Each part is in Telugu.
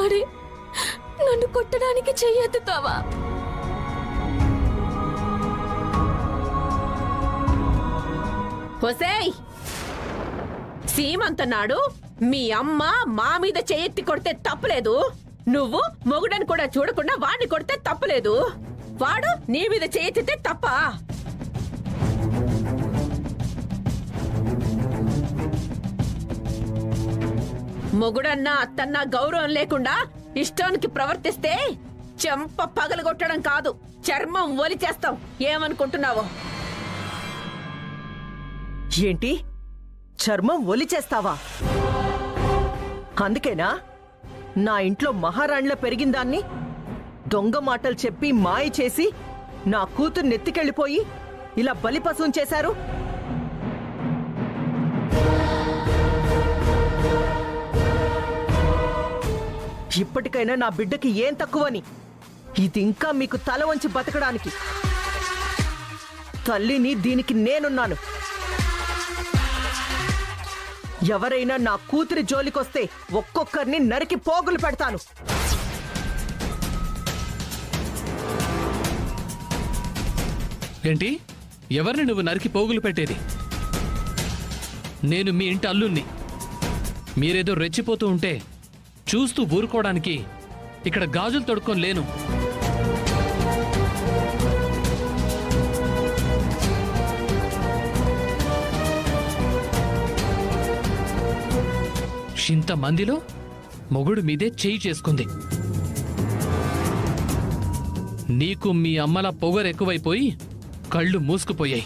మరి నన్ను కొట్టడానికి చెయ్యెత్తుతావా? ఒసేయ్, సీమంతన్నాడు మీ అమ్మ మా మీద చెయ్యెత్తి కొడితే తప్పులేదు, నువ్వు మొగుడని కూడా చూడకుండా వాడిని కొడితే తప్పులేదు, వాడు నీ మీద చెయ్యెత్తితే తప్ప? మొగుడన్నా అత్తన్నా గౌరవం లేకుండా ఇష్టానికి ప్రవర్తిస్తే చెంప పగలగొట్టడం కాదు, చర్మం ఒలిచేస్తాం. ఏమనుకుంటున్నావో? ఏంటి, చర్మం ఒలిచేస్తావా? అందుకేనా నా ఇంట్లో మహారాణిలా పెరిగిందాన్ని దొంగ మాటలు చెప్పి మాయ చేసి నా కూతురు నెత్తికెళ్ళిపోయి ఇలా బలిపశువుని చేశారు? ఇప్పటికైనా నా బిడ్డకి ఏం తక్కువని, ఇది ఇంకా మీకు తల వంచి బతకడానికి. తల్లిని దీనికి నేనున్నాను. ఎవరైనా నా కూతురి జోలికొస్తే ఒక్కొక్కరిని నరికి పోగులు పెడతాను. ఏంటి, ఎవరిని నువ్వు నరికి పోగులు పెట్టేది? నేను మీ ఇంటి అల్లుణ్ణి. మీరేదో రెచ్చిపోతూ ఉంటే చూస్తూ ఊరుకోవడానికి ఇక్కడ గాజులు తొడుక్కొని లేను. ఇంతమందిలో మొగుడు మీదే చేయి చేసుకుంది. నీకు మీ అమ్మల పొగరెక్కువైపోయి కళ్ళు మూసుకుపోయాయి.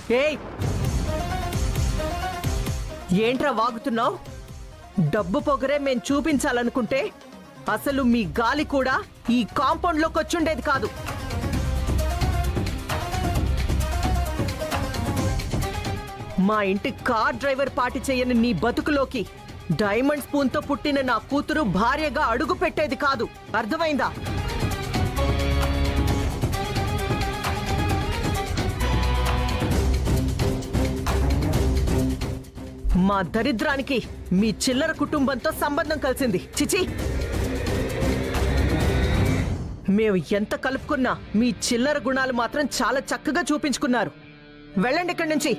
ఏంట్రా వాగుతున్నావు? డబ్బు పొగరే మేం చూపించాలనుకుంటే అసలు మీ గాలి కూడా ఈ కాంపౌండ్లోకి వచ్చుండేది కాదు. మా ఇంటి కార్ డ్రైవర్ పార్టీ చేయని నీ బతుకులోకి డైమండ్ స్పూన్తో పుట్టిన నా కూతురు భార్యగా అడుగు పెట్టేది కాదు. అర్థమైందా? మా దరిద్రానికి మీ చిల్లర కుటుంబంతో సంబంధం కలిసింది. చిచి, మేము ఎంత కలుపుకున్నా మీ చిల్లర గుణాలు మాత్రం చాలా చక్కగా చూపించుకున్నారు. వెళ్ళండి ఇక్కడి నుంచి.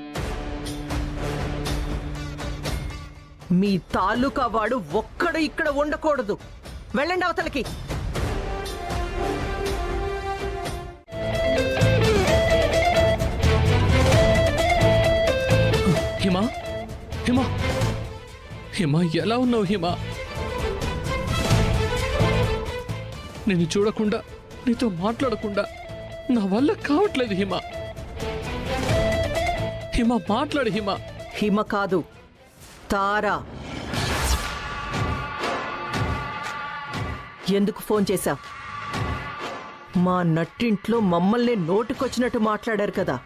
మీ తాలూకా వాడు ఒక్కడు ఇక్కడ ఉండకూడదు. వెళ్ళండి అవతలకి. హిమా, హిమా, హిమా, ఎలా ఉన్నావు హిమా? నేను చూడకుండా, నీతో మాట్లాడకుండా నా వల్ల కావట్లేదు హిమా. హిమా, మాట్లాడు హిమా. హిమ కాదు, తారా. ఎందుకు ఫోన్ చేశావు? మా నట్టింట్లో మమ్మల్ని నోటికొచ్చినట్టు మాట్లాడారు కదా,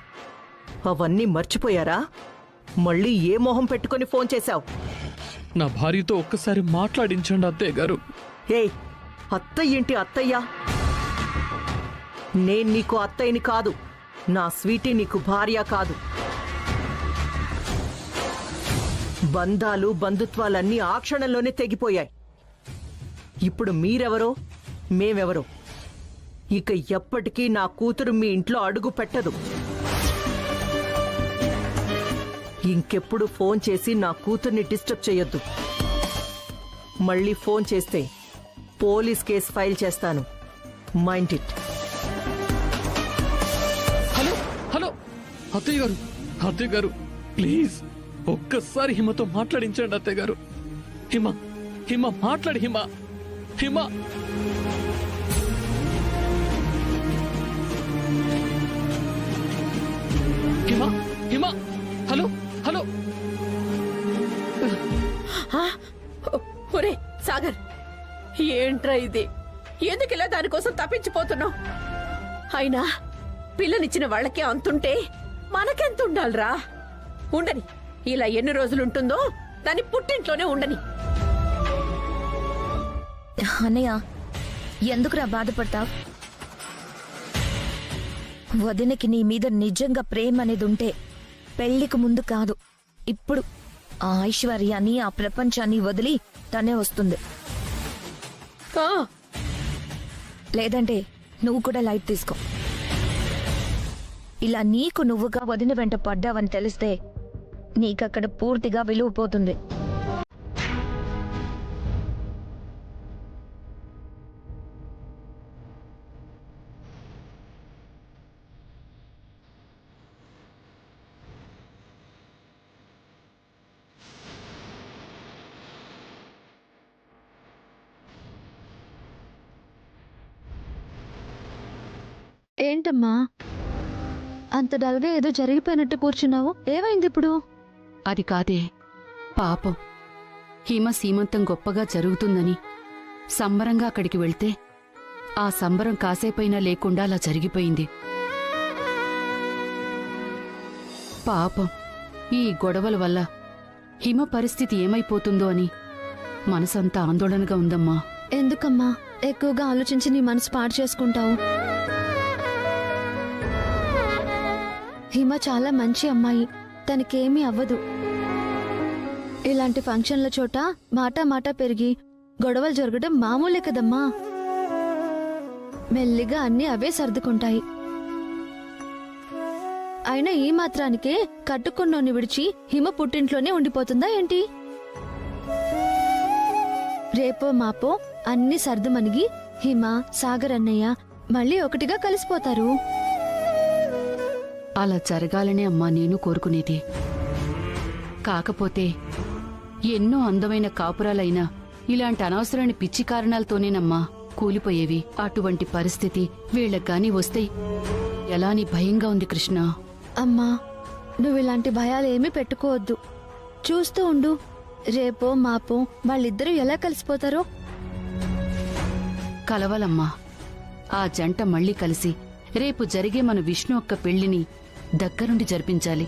అవన్నీ మర్చిపోయారా? మళ్ళీ ఏ మొహం పెట్టుకొని ఫోన్ చేశావు? నా భార్యతో ఒక్కసారి మాట్లాడించండి అత్తయ్య గారు. ఏయ్, అత్తయ్య ఏంటి అత్తయ్య? నేను నీకు అత్తయ్యని కాదు. నా స్వీటీ నీకు భార్య కాదు. బంధాలు బంధుత్వాలన్నీ ఆ క్షణంలోనే తెగిపోయాయి. ఇప్పుడు మీరెవరో మేమెవరో. ఇక ఎప్పటికీ నా కూతురు మీ ఇంట్లో అడుగు పెట్టదు. ఇంకెప్పుడు ఫోన్ చేసి నా కూతుర్ని డిస్టర్బ్ చేయొద్దు. మళ్ళీ ఫోన్ చేస్తే పోలీస్ కేసు ఫైల్ చేస్తాను. Mind it. హలో, హలో, అత్తయ్య గారు, అత్తయ్య గారు, ప్లీజ్ ఒక్కసారి హిమతో మాట్లాడించండి అత్తయ్య గారు. హిమ, హిమ, మాట్లాడి హిమ, హిమ. హిమ, హిమ, హలో, హలో. ఒరే సాగర్, ఏంట్రా ఇది? ఎందుకిలా దానికోసం తప్పించిపోతున్నావు? అయినా పిల్లనిచ్చిన వాళ్ళకే అంతుంటే మనకెంత ఉండాలిరా? ఉండని, ఇలా ఎన్ని రోజులుంటుందో దాని పుట్టింట్లోనే ఉండని. అన్నయ్య, ఎందుకురా బాధపడతావు? వదినకి నీ మీద నిజంగా ప్రేమ అనేది ఉంటే పెళ్లికి ముందు కాదు, ఇప్పుడు ఆ ఐశ్వర్యాన్ని, ఆ ప్రపంచాన్ని వదిలి తనే వస్తుంది. లేదంటే నువ్వు కూడా లైట్ తీసుకో. ఇలా నీకు నువ్వుగా వదిన వెంట పడ్డావని తెలిస్తే నీకక్కడ పూర్తిగా విలువ పోతుంది. ఏంటమ్మా అంత డల్గా ఏదో జరిగిపోయినట్టు కూర్చున్నావు? ఏమైంది ఇప్పుడు? అది కాదే, పాపం హిమ సీమంతం గొప్పగా జరుగుతుందని సంబరంగా అక్కడికి వెళ్తే ఆ సంబరం కాసేపైనా లేకుండా అలా జరిగిపోయింది. పాపం ఈ గొడవల వల్ల హిమ పరిస్థితి ఏమైపోతుందో అని మనసంతా ఆందోళనగా ఉందమ్మా. ఎందుకమ్మా ఎక్కువగా ఆలోచించి నీ మనసు పాడు చేసుకుంటావు? హిమ చాలా మంచి అమ్మాయి, తనకేమీ అవ్వదు. ఇలాంటి ఫంక్షన్ల చోట మాట పెరిగి గొడవలు జరగడం మామూలే కదమ్మా. మెల్లిగా అన్నీ అవే సర్దుకుంటాయి. అయినా ఈ మాత్రానికే కట్టుకున్నోని విడిచి హిమ పుట్టింట్లోనే ఉండిపోతుందా ఏంటి? రేపో మాపో అన్ని సర్దుమణిగి హిమ, సాగర్ అన్నయ్య మళ్ళీ ఒకటిగా కలిసిపోతారు. అలా జరగాలనే అమ్మా నేను కోరుకునేది. కాకపోతే ఎన్నో అందమైన కాపురాలైనా ఇలాంటి అనవసరమైన పిచ్చి కారణాలతోనేనమ్మా కూలిపోయేవి. అటువంటి పరిస్థితి వీళ్ళకి వస్తే ఎలా అని భయంగా ఉంది కృష్ణ. అమ్మా నువ్వు ఇలాంటి భయాలేమీ పెట్టుకోవద్దు. చూస్తూ ఉండు, రేపో మాపో వాళ్ళిద్దరూ ఎలా కలిసిపోతారో. కలవాలమ్మా. ఆ జంట మళ్ళీ కలిసి రేపు జరిగే మన విష్ణు అక్క పెళ్లిని దగ్గరుండి జరిపించాలి.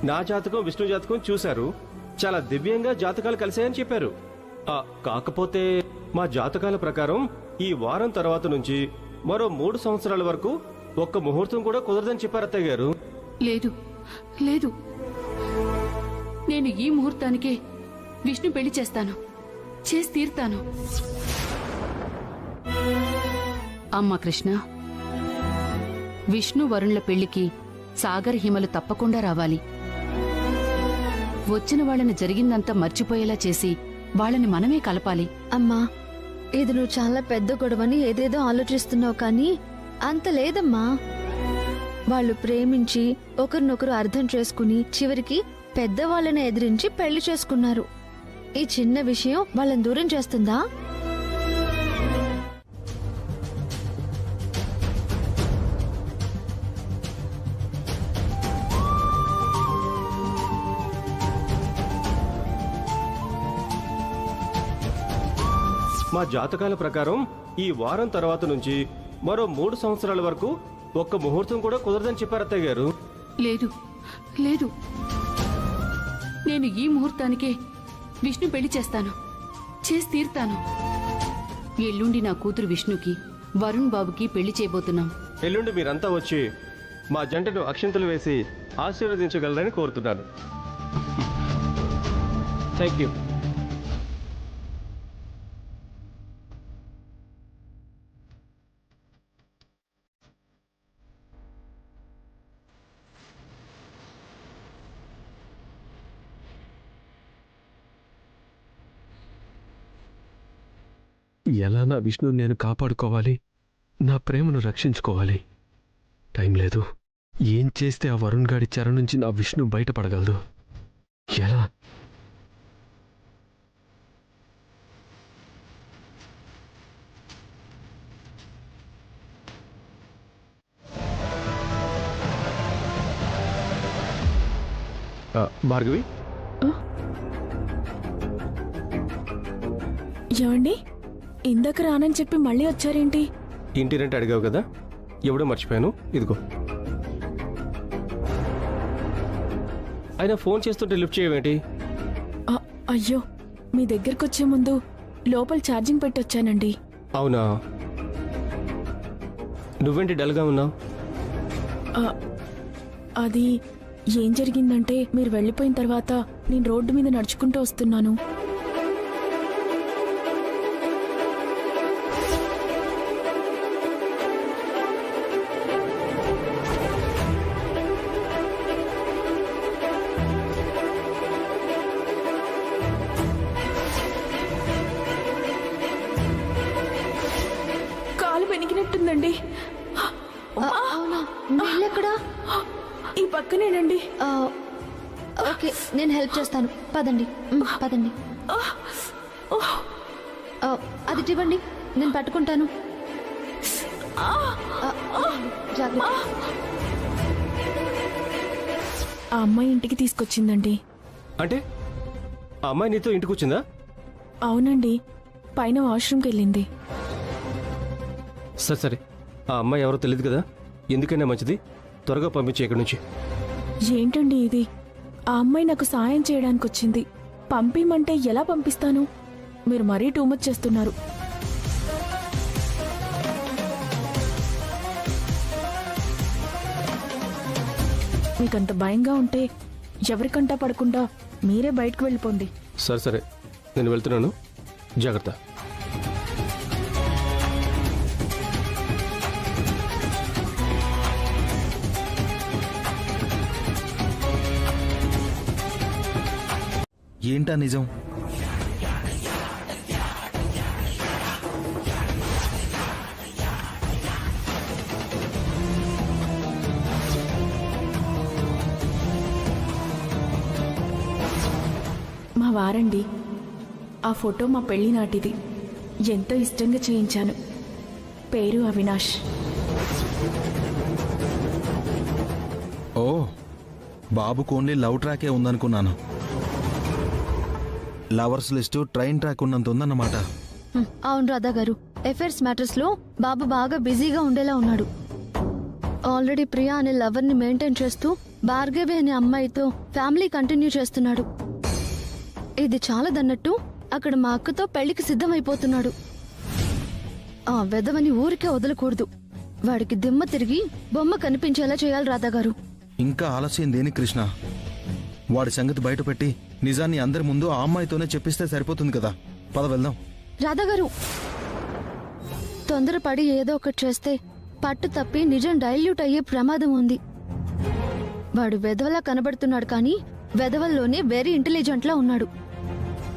నా జాతకం విష్ణు జాతకం చూశారు, చాలా దివ్యంగా జాతకాలు కలిసాయని చెప్పారు. కాకపోతే మా జాతకాల ప్రకారం ఈ వారం తర్వాత నుంచి మరో 3 సంవత్సరాల వరకు ఒక్క ముహూర్తం కూడా కుదరదని చెప్పారు అత్తయ్య గారు. లేదు లేదు, నేను ఈ ముహూర్తానికే విష్ణు పెళ్లి చేస్తాను, చేసి తీరుతాను. అమ్మా కృష్ణ, విష్ణు వరుణ్ల పెళ్లికి సాగర్ హిమలు తప్పకుండా రావాలి. వచ్చిన వాళ్ళని జరిగిందంతా మర్చిపోయేలా చేసి వాళ్ళని మనమే కలపాలి. అమ్మా ఇది నువ్వు చాలా పెద్ద గొడవని ఏదేదో ఆలోచిస్తున్నావు, కానీ అంత లేదమ్మా. వాళ్ళు ప్రేమించి ఒకరినొకరు అర్థం చేసుకుని చివరికి పెద్దవాళ్ళని ఎదిరించి పెళ్లి చేసుకున్నారు. ఈ చిన్న విషయం వాళ్ళని దూరం చేస్తుందా? మా జాతకాల ప్రకారం ఈ వారం తర్వాత నుంచి మరో 3 సంవత్సరాల వరకు ఒక్క ముహూర్తం కూడా కుదరదని చెప్పారు అత్తయ్య గారు. లేదు లేదు, నేను ఈ ముహూర్తానికే విష్ణు పెళ్లి చేస్తాను, చేసి తీరుతాను. ఎల్లుండి నా కూతురు విష్ణుకి వరుణ్ బాబుకి పెళ్లి చేయబోతున్నాం. ఎల్లుండి మీరంతా వచ్చి మా జంటను అక్షింతలు వేసి ఆశీర్వదించగలరని కోరుతున్నాను. Thank you. ఎలా నా విష్ణుని నేను కాపాడుకోవాలి, నా ప్రేమను రక్షించుకోవాలి. టైం లేదు. ఏం చేస్తే ఆ వరుణ్ గాడి చెర నుంచి నా విష్ణు బయటపడగలదు? ఎలా? భార్గవి, ఏమండి ఇందాక రానని చెప్పి మళ్ళీ వచ్చారేంటి? ఇంటి రెంట్ అడిగావు కదా, ఎవడో మర్చిపోయాను, ఇదిగో. అయినా ఫోన్ చేస్తుంటే లిఫ్ట్ చేయవేంటి? అయ్యో మీ దగ్గరకు వచ్చే ముందు లోపల ఛార్జింగ్ పెట్టొచ్చానండి. అవునా? నువ్వేంటి డల్గా ఉన్నావు? అది ఏం జరిగిందంటే మీరు వెళ్ళిపోయిన తర్వాత నేను రోడ్డు మీద నడుచుకుంటూ వస్తున్నాను. కాలు వెనికినట్టుందండి. అవునా, నీళ్ళెక్కడా? ఈ పక్కనేనండి. ఓకే, నేను హెల్ప్ చేస్తాను. పదండి. పదండి. అది ఇవ్వండి, నేను పట్టుకుంటాను. జాగ్రత్త. ఆ అమ్మాయి ఇంటికి తీసుకొచ్చిందండి. అంటే ఆ అమ్మాయి నీతో ఇంటికి వచ్చిందా? అవునండి, పైన వాష్రూమ్కి వెళ్ళింది. సరే సరే, ఆ అమ్మాయి ఎవరో తెలియదు కదా, ఎందుకైనా మంచిది త్వరగా పంపించే ఇక్కడి నుంచి. ఏంటండి ఇది? ఆ అమ్మాయి నాకు సాయం చేయడానికి వచ్చింది. పంపిమంటే ఎలా పంపిస్తాను? మీరు మరీ టూ మచ్ చేస్తున్నారు. మీకంత భయంగా ఉంటే ఎవరికంటా పడకుండా మీరే బయటకు వెళ్ళిపోండి. సరే సరే, నేను వెళ్తున్నాను, జాగ్రత్త. ఏంటా నిజం? మా వారండి, ఆ ఫోటో మా పెళ్లి నాటిది. ఎంతో ఇష్టంగా చేయించాను. పేరు అవినాష్. ఓ, బాబుకు ఓన్లీ లవ్ ట్రాకే ఉందనుకున్నాను. లవర్స్ లిస్టు ట్రైన్ ట్రాక్ ఉన్నంత ఉందన్నమాట. అవును రాధా గారు, ఎఫైర్స్ మ్యాటర్స్ లో బాబు బాగా బిజీగా ఉండేలా ఉన్నాడు. ఆల్రెడీ ప్రియా అనే లవర్ ని మెయింటైన్ చేస్తూ భార్గవి అనే అమ్మాయితో ఫ్యామిలీ కంటిన్యూ చేస్తున్నాడు. ఇది చాలదన్నట్టు అక్కడ మా అక్కతో పెళ్లికి సిద్ధమైపోతున్నాడు. ఆ వెధవని ఊరికే వదలకూడదు. వాడికి దిమ్మ తిరిగి బొమ్మ కనిపించేలా చేయాలి రాధా గారు. ఇంకా ఆలస్యం దేని కృష్ణ? వాడి సంగతి బయటపెట్టి నిజాన్ని అందరి ముందు ఆ అమ్మాయితోనే చెప్పిస్తే సరిపోతుంది కదా. పద వెళ్దాం. రాధా గారు, తొందరపడి ఏదో ఒకటి చేస్తే పట్టు తప్పి నిజం డైల్యూట్ అయ్యే ప్రమాదం ఉంది. వాడు వెధవలా కనబడుతున్నాడు కానీ వెధవల్లోనే వెరీ ఇంటెలిజెంట్ లా ఉన్నాడు.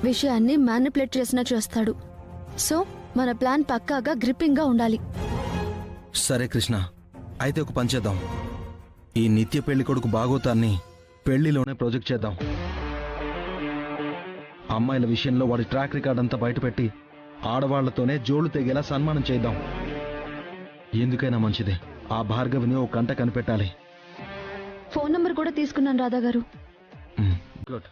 విషయాన్ని మ్యానిపులేట్ చేసినా చేస్తాడు. సో మన ప్లాన్ పక్కాగా గ్రిప్పింగ్ గా ఉండాలి. సరే కృష్ణ, అయితే ఒక పని చేద్దాం. ఈ నిత్య పెళ్లి కొడుకు బాగోతాన్ని పెళ్లిలోనే ప్రాజెక్ట్ చేద్దాం. అమ్మాయిల విషయంలో వాడి ట్రాక్ రికార్డ్ అంతా బయటపెట్టి ఆడవాళ్లతోనే జోళ్లు తెగేలా సన్మానం చేద్దాం. ఎందుకైనా మంచిదే. ఆ భార్గవిని ఓ కంట కనిపెట్టాలి. ఫోన్ నంబర్ కూడా తీసుకున్నాను రాధా గారు. గుడ్.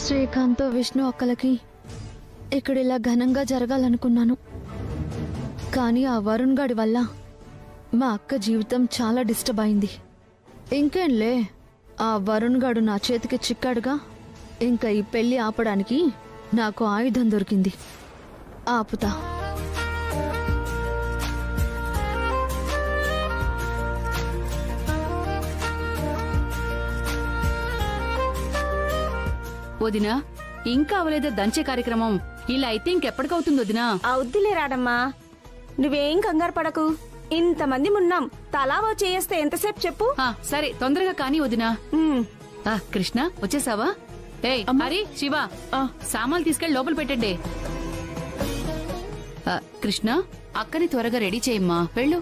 శ్రీకాంత్తో విష్ణు అక్కలకి ఇక్కడ ఇలా ఘనంగా జరగాలనుకున్నాను. కానీ ఆ వరుణ్ గాడి వల్ల మా అక్క జీవితం చాలా డిస్టర్బ్ అయింది. ఇంకేంలే, ఆ వరుణ్ గాడు నా చేతికి చిక్కాడుగా. ఇంకా ఈ పెళ్లి ఆపడానికి నాకు ఆయుధం దొరికింది. ఆపుతా. వదినా, ఇంకా అవలేదా దంచే కార్యక్రమం? ఇలా అయితే ఇంకెప్పటికవుతుంది వదినా? అవుద్దిలే రాడమ్మా, నువ్వేం కంగారు పడకు. ఇంతమంది ఉన్నాం, తలావో చేయేస్తే ఎంతసేపు చెప్పు. సరే, తొందరగా కానీ వదినా. కృష్ణ వచ్చేసావా? ఏయ్ హరి, శివ, సామాన్లు తీసుకెళ్లి లోపల పెట్టండి. కృష్ణ, అక్కని త్వరగా రెడీ చేయమ్మా, వెళ్ళు.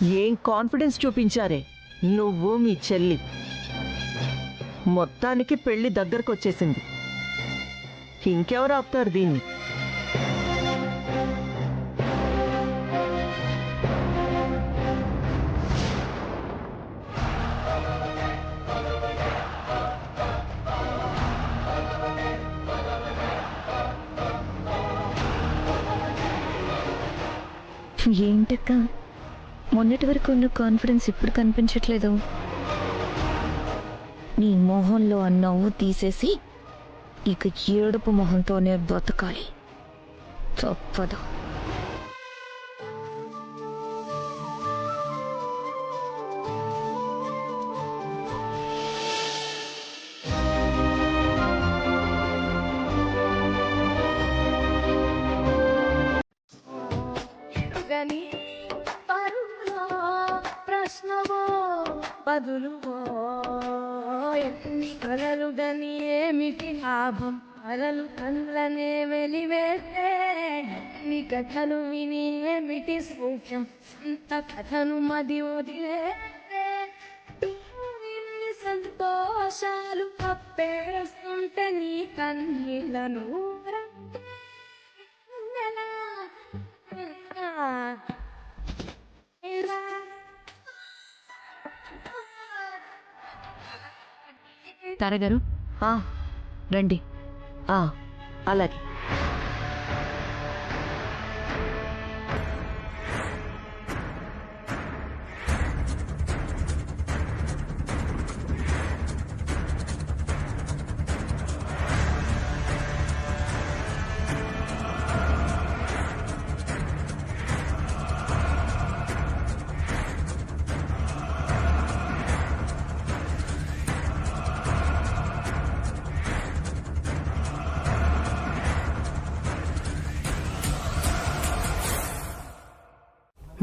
ఏం కాన్ఫిడెన్స్ చూపించారే నువ్వు మీ చెల్లి. మొత్తానికి పెళ్లి దగ్గరకు వచ్చేసింది. ఇంకెవరు ఆపుతారు దీన్ని? ఏంటక్క మొన్నటి వరకు ఉన్న కాన్ఫిడెన్స్ ఇప్పుడు కనిపించట్లేదు. నీ మొహంలో ఆ నవ్వు తీసేసి ఇక ఏడుపు మొహంతోనే బతకాలి. తప్పదు. ప్రశ్నవో బదులువో ఎన్ని కలలు గని ఏమిటి లాభం, కలలు కళ్ళనే వెలివేస్తే ఎన్ని కథలు విని ఏమిటి సూక్ష్యం, అంత కథను మది వదిలేస్తే ఎన్ని సంతోషాలు కప్పేస్తుంటే నీ కన్నీళ్ళను తారగారు రండి. అలాగే.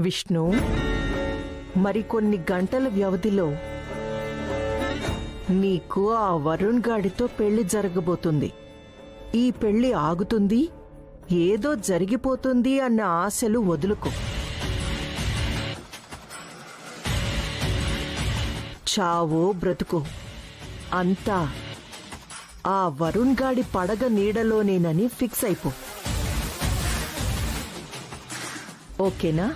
విష్ణు, మరికొన్ని గంటల వ్యవధిలో నీకు ఆ వరుణ్ గాడితో పెళ్లి జరగబోతుంది. ఈ పెళ్లి ఆగుతుంది, ఏదో జరిగిపోతుంది అన్న ఆశలు వదులుకో. చావో బ్రతుకో అంతా ఆ వరుణ్ గాడి పడగ నీడలోనేనని ఫిక్స్ అయిపో. ఓకేనా?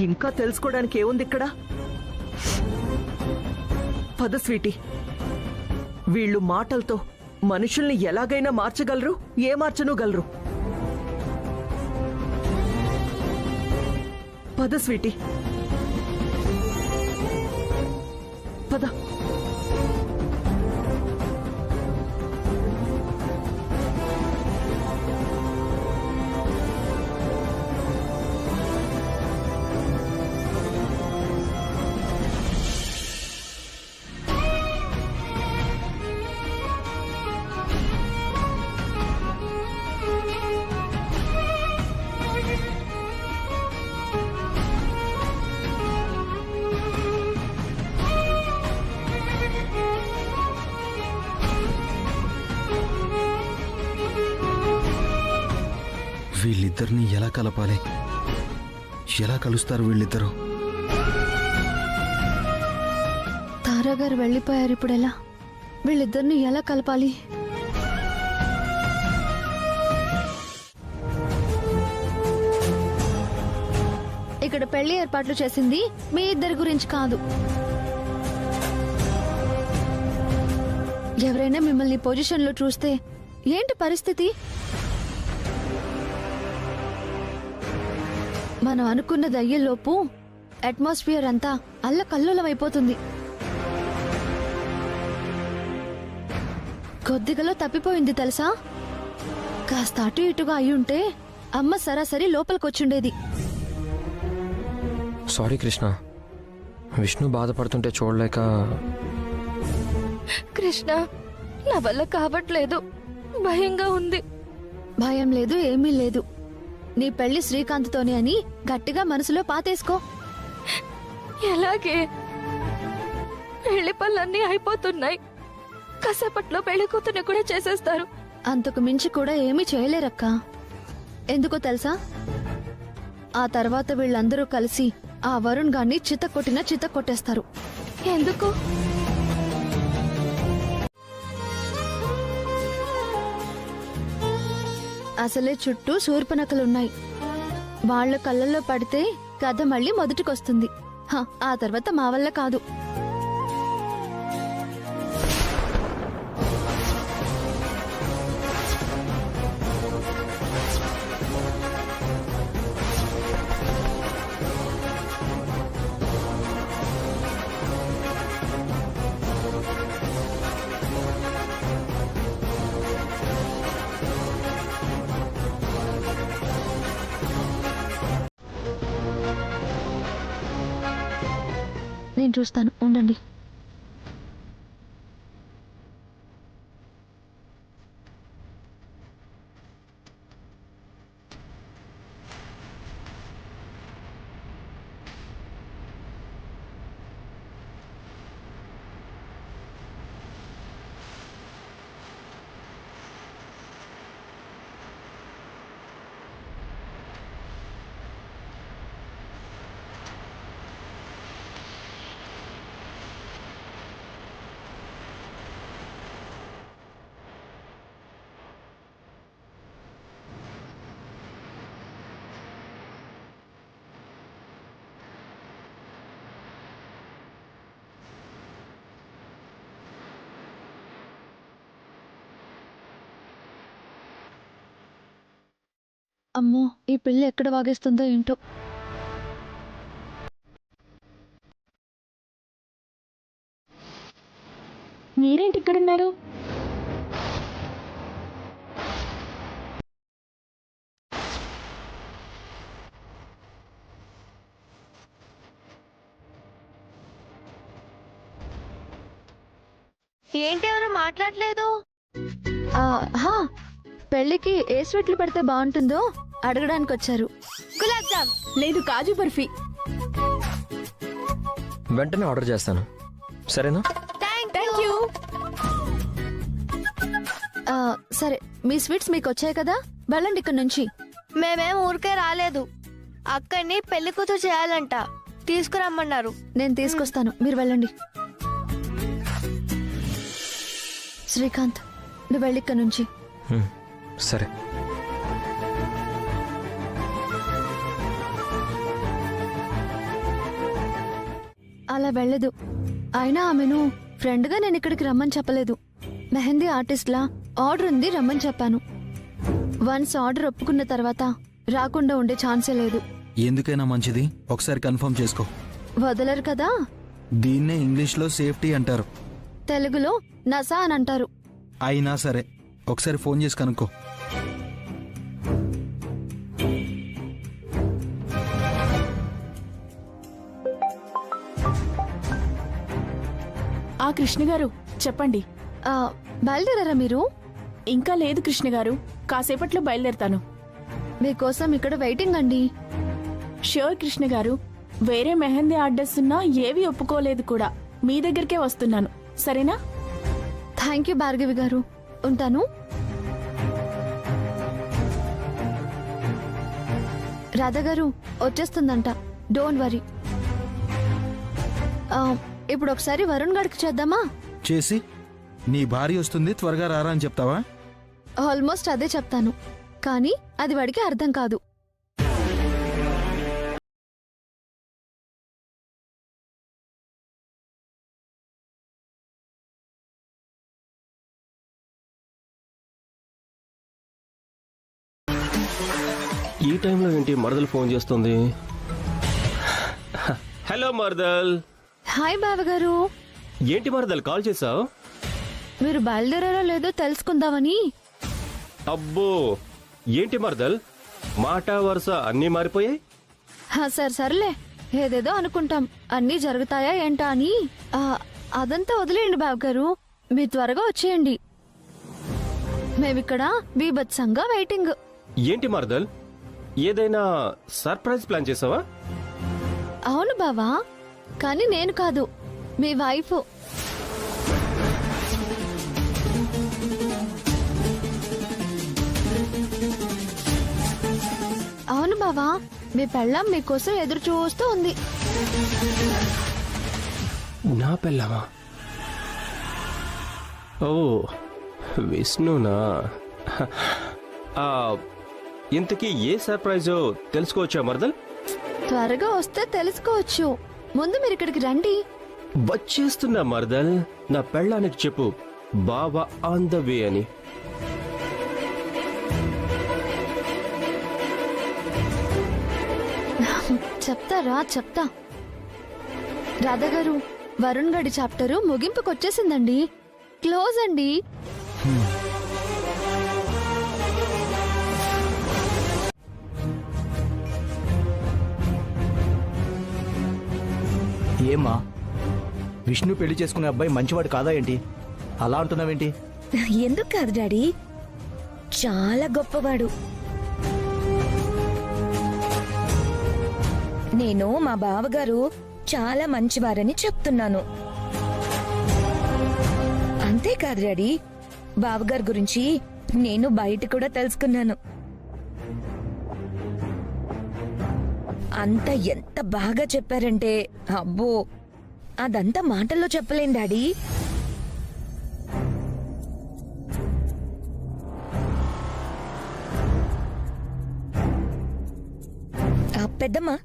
ఇంకా తెలుసుకోవడానికి ఏముంది ఇక్కడ? పద స్వీటీ, వీళ్ళు మాటలతో మనుషుల్ని ఎలాగైనా మార్చగలరు, ఏ మార్చనుగలరు. పద స్వీటీ, పద. వీళ్ళిద్దరిని ఎలా కలపాలి? ఎలా కలుస్తారు వీళ్ళిద్దరూ? తారా గారు వెళ్ళిపోయారు, ఇప్పుడు ఎలా? వీళ్ళిద్దరిని ఎలా కలపాలి? ఇక్కడ పెళ్లి ఏర్పాట్లు చేసింది మీ ఇద్దరి గురించి కాదు. ఎవరైనా మిమ్మల్ని పొజిషన్లో చూస్తే ఏంటి పరిస్థితి? మనం అనుకున్నది అయ్యేలోపు అట్మాస్ఫియర్ అంతా అల్లకల్లోలమైపోతుంది. కొద్దిగలో తప్పిపోయింది తెలుసా? కాస్త అటు ఇటుగా అయ్యుంటే అమ్మ సరాసరి లోపలికొచ్చుండేది. సారీ కృష్ణ, విష్ణు బాధపడుతుంటే చూడలేక. కృష్ణ, నా వల్ల కావట్లేదు, భయంగా ఉంది. భయం లేదు, ఏమీ లేదు. నీ పెళ్లి శ్రీకాంత్తోనే అని గట్టిగా మనసులో పాతేసుకో. ఎలాగే? పెళ్లి పనులన్నీ అయిపోతున్నాయి, కాసేపట్లో పెళ్లి కూతుర్ని కూడా చేసేస్తారు. అంతకు మించి కూడా ఏమీ చేయలేరక్క. ఎందుకో తెలుసా? ఆ తర్వాత వీళ్ళందరూ కలిసి ఆ వరుణ్ గాన్ని చిత్త కొట్టేస్తారు. ఎందుకు? అసలే చుట్టూ శూర్పణఖలున్నాయి. వాళ్ల కళ్ళల్లో పడితే కథ మళ్ళీ మొదటికొస్తుంది. ఆ తర్వాత మా వల్ల కాదు. నేను చూస్తాను, ఉండండి. అమ్మో, ఈ పిల్ల ఎక్కడ వాగేస్తుందో ఏంటో. మీరేంటి ఇక్కడున్నారు? ఏంటి, ఎవరు మాట్లాడలేదు? పెళ్లికి ఏ స్వీట్లు పెడితే బాగుంటుందో అడగడానికి వచ్చారు. గులాబ్ జామ్ లేదు, కాజు బర్ఫీ. వెంటనే ఆర్డర్ చేస్తాను, సరేనా? Thank you. సరే, మీ స్వీట్స్ మీకు వచ్చాయి కదా, వెళ్ళండి ఇక్కడ నుంచి. మేమేం ఊరికే రాలేదు, అక్కడిని పెళ్లి కూతురు చేయాలంట, తీసుకురమ్మన్నారు. నేను తీసుకొస్తాను, మీరు వెళ్ళండి. శ్రీకాంత్, నువ్వు వెళ్ళి ఇక్కడ నుంచి. సరే. అలా వెళ్ళదు. అయినా ఆమెను ఫ్రెండ్గా నేను ఇక్కడికి రమ్మని చెప్పలేదు. మెహందీ ఆర్టిస్ట్లా ఆర్డర్ ఉంది, రమ్మని చెప్పాను. వన్స్ ఆర్డర్ ఒప్పుకున్న తర్వాత రాకుండా ఉండే ఛాన్సే లేదు. ఎందుకైనా మంచిది, ఒకసారి కన్ఫర్మ్ చేసుకో. వదలరు కదా. దీన్నే ఇంగ్లీష్లో సేఫ్టీ అంటారు, తెలుగులో నసా అని అంటారు. అయినా సరే ఒకసారి ఫోన్ చేసి కనుక్కో. కృష్ణ గారు చెప్పండి. బయలుదేరారా మీరు? ఇంకా లేదు కృష్ణ గారు, కాసేపట్లో బయలుదేరుతాను. మీకోసం ఇక్కడ వెయిటింగ్ అండి. ష్యూర్ కృష్ణ గారు, వేరే మెహందీ ఆర్డర్స్ ఉన్నా ఏవి ఒప్పుకోలేదు కూడా, మీ దగ్గరికే వస్తున్నాను, సరేనా? థ్యాంక్ యూ భార్గవి గారు, ఉంటాను. రాధా గారు వచ్చేస్తుందంట, డోంట్ వరీ. ఇప్పుడు ఒకసారి వరుణ్ గడికి చేద్దామా? చేసి నీ భార్య వస్తుంది త్వరగా రారా అని చెప్తావా? ఆల్మోస్ట్ అదే చెప్తాను, కానీ అది వాడికి అర్థం కాదు. ఈ టైంలో ఏంటి మరదలు ఫోన్ చేస్తుంది? హలో మరదల్. హాయ్ బావగారు. ఏంటి మరదల్ కాల్ చేసావు? మీరు బయలుదేరారో లేదో తెలుసుకుందామని. అబ్బో, ఏంటి మరదల్ మాట వరుస అన్నీ మారిపోయాయి? సర్లే, ఏదేదో అనుకుంటాం, అన్నీ జరుగుతాయా ఏంటా అని. అదంతా వదిలేయండి బావగారు, మీరు త్వరగా వచ్చేయండి. మేమిక్కడ బీభత్సంగా వెయిటింగ్. ఏంటి మరదల్, ఏదైనా సర్ప్రైజ్ ప్లాన్ చేసావా? అవును బావా, కానీ నేను కాదు, మీ వైఫ్. అవును బావా, మీ పెళ్ళాం మీకోసం ఎదురు చూస్తూ ఉంది. నా పెళ్ళామా? ఓ, విష్ణునా? ఇంతకీ ఏ సర్ప్రైజో తెలుసుకోవచ్చా మరదల్? త్వరగా వస్తే తెలుసుకోవచ్చు, ముందు మీరు ఇక్కడికి రండి. వచ్చేస్తున్నా మరదల్. నా పెళ్ళానికి చెప్పు, బాబా ఆన్ ద వే అని. చెప్తా. రాధా గారు, వరుణ్ గడి చాప్టరు ముగింపుకొచ్చేసిందండి, క్లోజ్ అండి. ఏమ్మా, విష్ణు పెళ్లి చేసుకునే అబ్బాయి మంచివాడు కాదా ఏంటి? అలా అంటున్నావేంటి? ఎందుకు కాదు డాడీ, చాలా గొప్పవాడు. నేను మా బావగారు చాలా మంచివారని చెప్తున్నాను. అంతేకాదు డాడీ, బావగారి గురించి నేను బయట కూడా తెలుసుకున్నాను. అంత ఎంత బాగా చెప్పారంటే, అబ్బో, అదంతా మాటల్లో చెప్పలేం డాడీ. పెద్దమ్మా,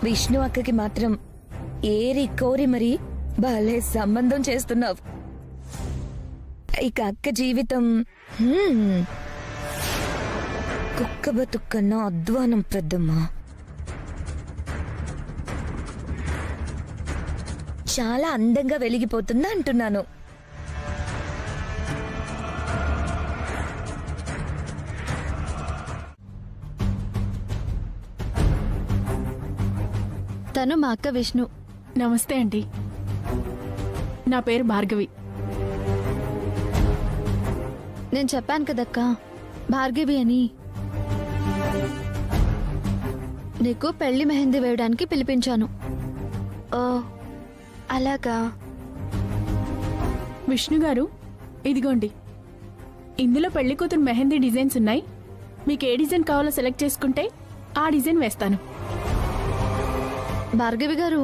విష్ణు అక్కకి మాత్రం ఏరి కోరి మరి భలే సంబంధం చేస్తున్నావు. ఇక అక్క జీవితం కుక్క బతుక్కన్నా అధ్వానం పెద్దమ్మా. చాలా అందంగా వెలిగిపోతుందా అంటున్నాను. తను మా అక్క విష్ణు. నమస్తే అండి, నా పేరు భార్గవి. నేను చెప్పాను కదక్క, భార్గవి అని. నీకు పెళ్లి మెహందీ వేయడానికి పిలిపించాను. ఓ అలాగా. విష్ణు గారు, ఇదిగోండి, ఇందులో పెళ్లి కూతురు మెహందీ డిజైన్స్ ఉన్నాయి. మీకు ఏ డిజైన్ కావాలో సెలెక్ట్ చేసుకుంటే ఆ డిజైన్ వేస్తాను. భార్గవి గారు,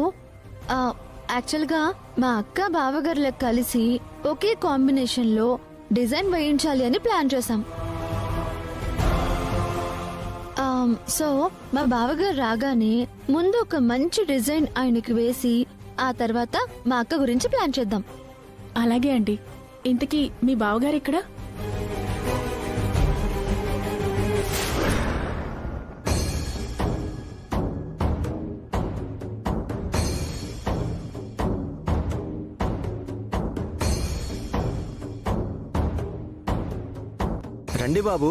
యాక్చువల్గా మా అక్క బావగారులకు కలిసి ఒకే కాంబినేషన్ లో డిజైన్ వేయించాలి అని ప్లాన్ చేశాం. సో మా బావగారు రాగానే ముందు ఒక మంచి డిజైన్ ఆయనకి వేసి ఆ తర్వాత మా అక్క గురించి ప్లాన్ చేద్దాం. అలాగే అండి. ఇంతకీ మీ బావగారు ఇక్కడ? రండి బాబు.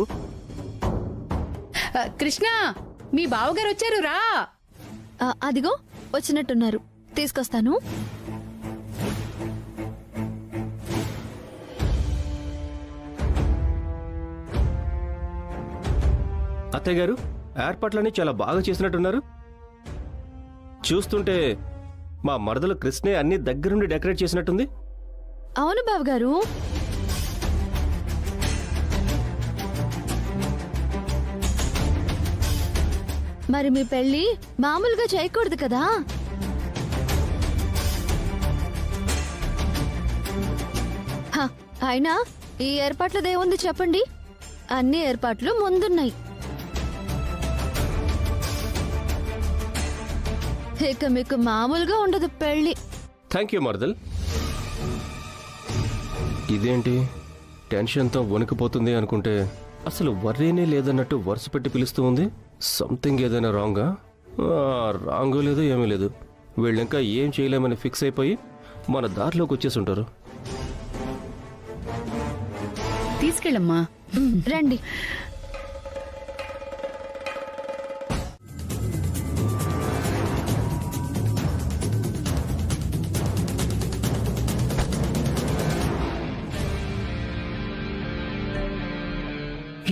కృష్ణ, మీ బావగారు వచ్చారు, రా. అదిగో వచ్చినట్టున్నారు, తీసుకొస్తాను. అత్తయ్య గారు, ఏర్పాట్లన్నీ చాలా బాగా చేసినట్టున్నారు. చూస్తుంటే మా మరదలు కృష్ణే అన్ని దగ్గరుండి డెకరేట్ చేసినట్టుంది. అవును బావగారు. మరి మీ పెళ్లి మామూలుగా చేయకూడదు కదా? హ, అయినా ఈ ఏర్పాట్లదేముంది చెప్పండి, అన్ని ఏర్పాట్లు ముందున్నాయి. ఇక మీకు మామూలుగా ఉండదు పెళ్లి. థ్యాంక్ యూ మరదల్. ఇదేంటి టెన్షన్తో వణికిపోతుంది అనుకుంటే అసలు వర్రీనే లేదన్నట్టు వరుస పెట్టి పిలుస్తూ ఉంది. సంథింగ్ ఏదైనా రాంగా? రాంగో లేదో ఏమీ లేదు. వీళ్ళింకా ఏం చేయలేమని ఫిక్స్ అయిపోయి మన దారిలోకి వచ్చేసి ఉంటారు. తీసుకెళ్ళమ్మా. రండి.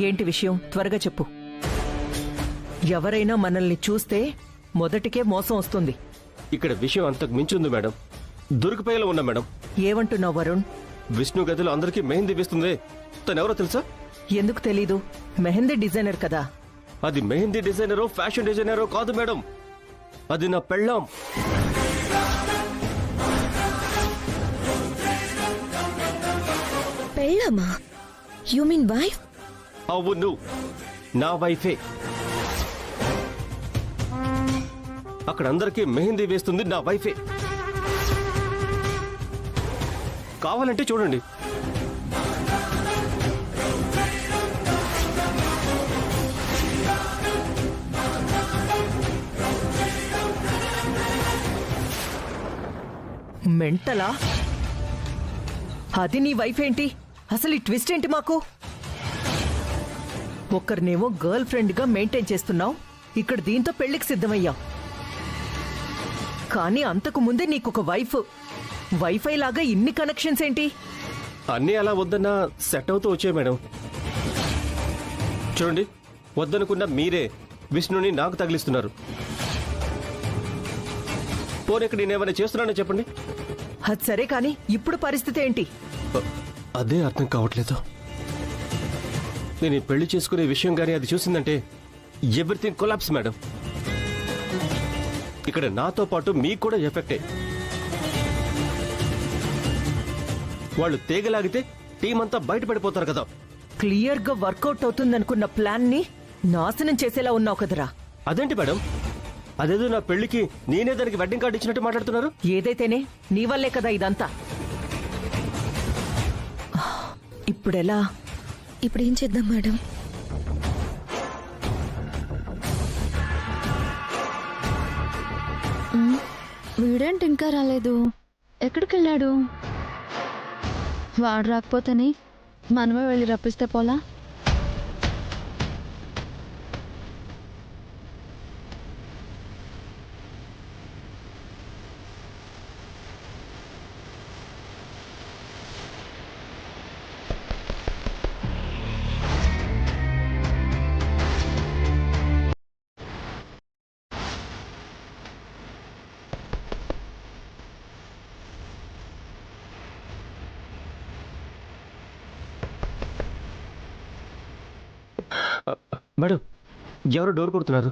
ఏంటి విషయం? త్వరగా చెప్పు. ఎవరైనా మనల్ని చూస్తే మొదటికే మోసం వస్తుంది. ఇక్కడ విషయం అంతకు మించి ఉంది మేడం. దుర్గపేయలో ఉన్నా మేడం. ఏమంటున్నావు వరుణ్? విష్ణు గదిలో అందరికీ మెహందీ వేస్తుంది. తనెవరో తెలుసా? ఎందుకు తెలీదు? మెహందీ డిజైనర్ కదా. అది మెహందీ డిజైనరో ఫ్యాషన్ డిజైనరో కాదు మేడం, అది నా పెళ్ళాం. పెళ్ళామా? You mean wife? అవును, నా వైఫే. అక్కడ అందరికీ మెహందీ వేస్తుంది నా వైఫే. కావాలంటే చూడండి. మెంటలా? అది నీ వైఫ్ ఏంటి? అసలు ఈ ట్విస్ట్ ఏంటి మాకు? ఒక్కరినేమో గర్ల్ ఫ్రెండ్ గా మెయింటైన్ చేస్తున్నావు, ఇక్కడ దీంతో పెళ్లికి సిద్ధమయ్యావు. కానీ అంతకు ముందే నీకొక వైఫ్. వైఫై లాగా ఇన్ని కనెక్షన్స్ ఏంటి? అన్నీ అలా వద్దన్నా సెట్ అవుతూ వచ్చాయి మేడం. చూడండి, వద్దనుకున్న మీరే విష్ణుని నాకు తగిలిస్తున్నారు. పోనీ ఇక్కడ నేనేమైనా చేస్తున్నానో చెప్పండి. అది సరే కానీ ఇప్పుడు పరిస్థితి ఏంటి? అదే అర్థం కావట్లేదు. నేను ఈ పెళ్లి చేసుకునే విషయం కానీ అది చూసిందంటే ఎవ్రీథింగ్ కొలాప్స్ మేడం. ఇక్కడ నాతో పాటు మీకు కూడా ఎఫెక్టే. వాళ్ళు తేగలాగితే టీం అంతా బయటపడిపోతారు కదా. క్లియర్ గా వర్కౌట్ అవుతుందనుకున్న ప్లాన్ ని నాశనం చేసేలా ఉన్నావు కదరా. అదేంటి మేడం, అదేదో నా పెళ్లికి నేనే దానికి వెడ్డింగ్ కార్డు ఇచ్చినట్టు మాట్లాడుతున్నారు. ఏదైతేనే నీ వల్లే కదా ఇదంతా. ఇప్పుడెలా? ఇప్పుడు ఏం చేద్దాం మేడం? వీడేంటి ఇంకా రాలేదు? ఎక్కడికి వెళ్ళాడు? వాడు రాకపోతేనే మనమే వెళ్ళి రప్పిస్తే పోలా? మేడం, ఎవరు డోర్ కొడుతున్నారు?